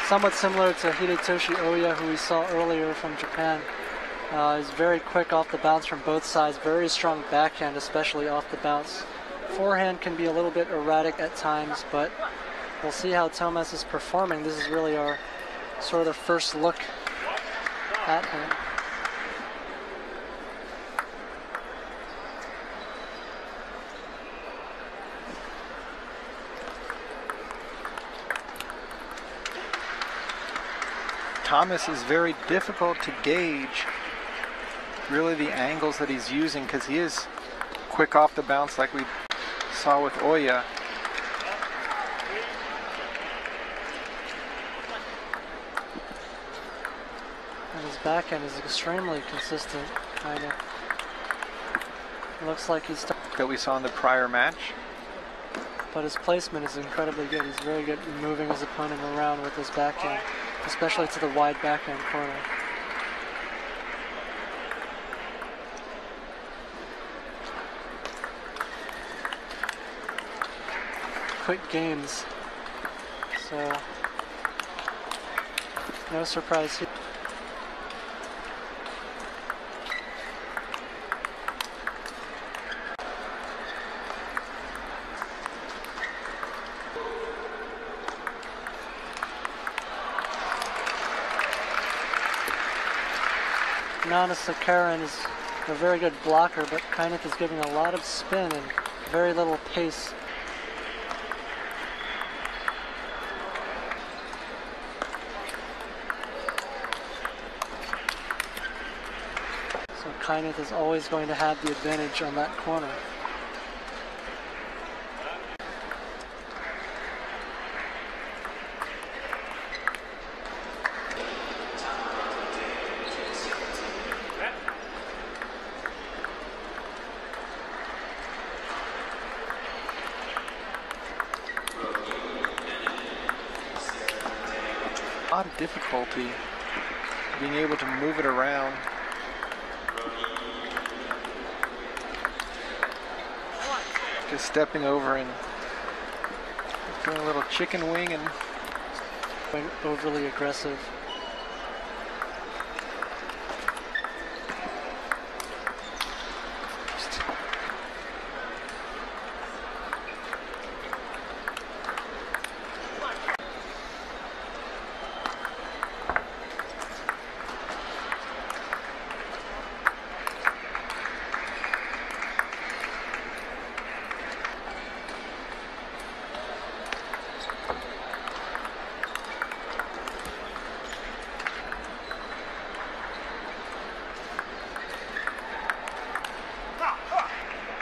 somewhat similar to Hidetoshi Oya, who we saw earlier from Japan. He's very quick off the bounce from both sides, very strong backhand, especially off the bounce. Forehand can be a little bit erratic at times, but we'll see how Thomas is performing. This is really our sort of the first look at him. Thomas is very difficult to gauge really the angles that he's using, because he is quick off the bounce like we saw with Oya. And his backhand is extremely consistent, kind of. Looks like he's that we saw in the prior match. But his placement is incredibly good. He's very good at moving his opponent around with his backhand, especially to the wide backhand corner. Quick games, so no surprise here. Gnaasekaran is a very good blocker, but Keinath is giving a lot of spin and very little pace. So Keinath is always going to have the advantage on that corner. A lot of difficulty being able to move it around. Just stepping over and doing a little chicken wing and overly aggressive.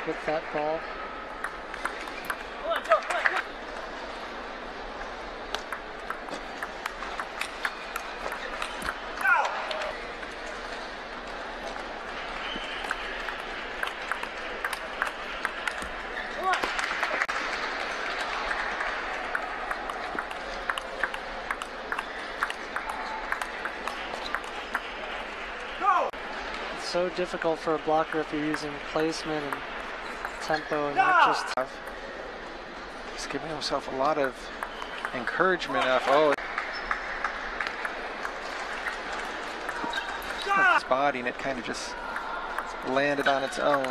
With that ball. It's so difficult for a blocker if you're using placement and tempo and not just giving himself a lot of encouragement of, oh, his body, and it kind of just landed on its own.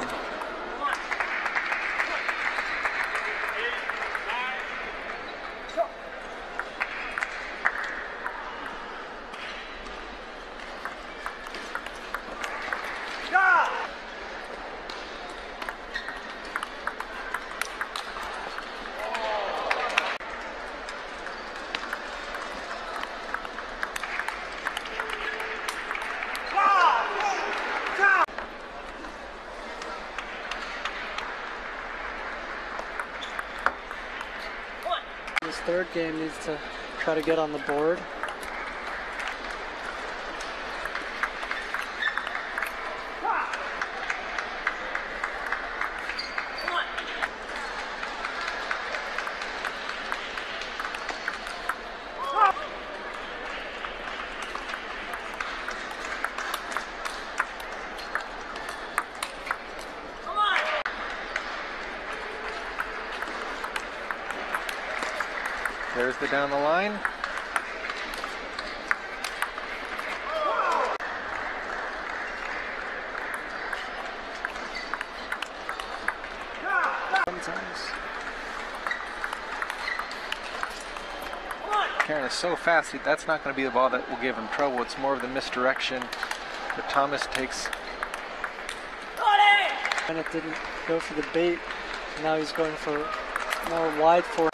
This third game needs to try to get on the board. There's the down the line. Karen is so fast, that's not going to be the ball that will give him trouble. It's more of the misdirection that Thomas takes. Keinath didn't go for the bait. Now he's going for more wide forehand.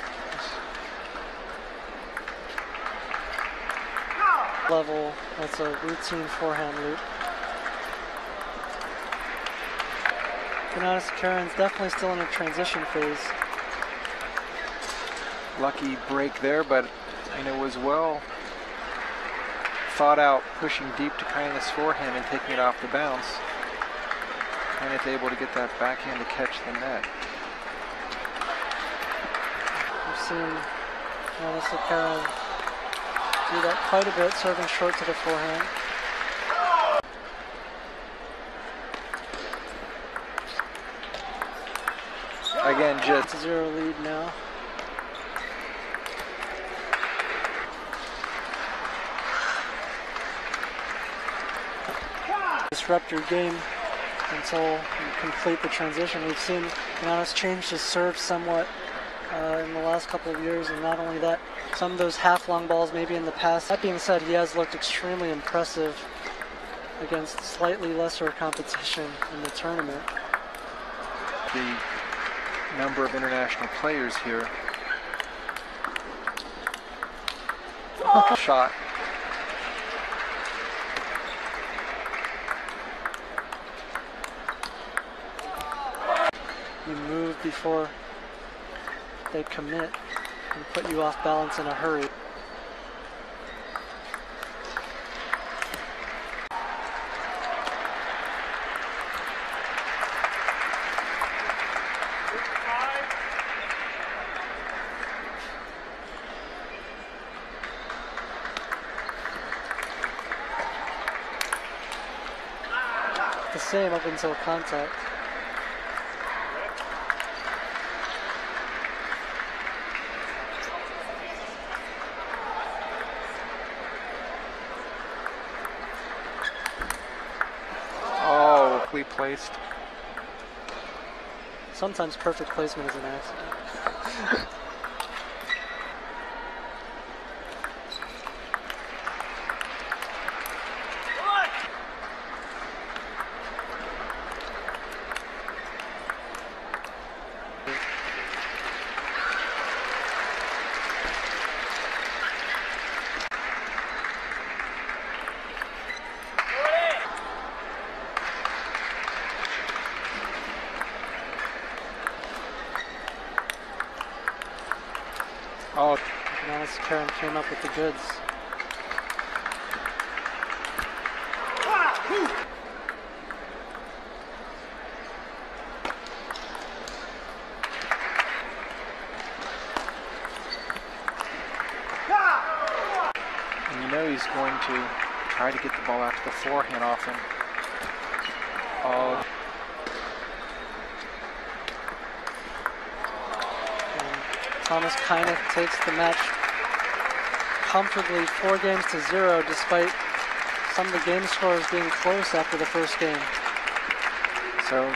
Level, that's a routine forehand loop. Gnaasekaran's definitely still in a transition phase. Lucky break there, but it was well thought out, pushing deep to Keinath's forehand and taking it off the bounce. Keinath able to get that backhand to catch the net. We've seen Gnaasekaran do that quite a bit, serving short to the forehand. Again, just 0 lead now. Disrupt your game until you complete the transition. We've seen Keinath change his serve somewhat in the last couple of years, and not only that, some of those half-long balls maybe in the past. That being said, he has looked extremely impressive against slightly lesser competition in the tournament. The number of international players here. Shot. You move before they commit and put you off balance in a hurry. The same up until contact. Placed. Sometimes perfect placement is an accident. Oh, Gnaasekaran came up with the goods. And he's going to try to get the ball out to the forehand often. Oh. Thomas Keinath takes the match comfortably 4-0 despite some of the game scores being close after the first game. So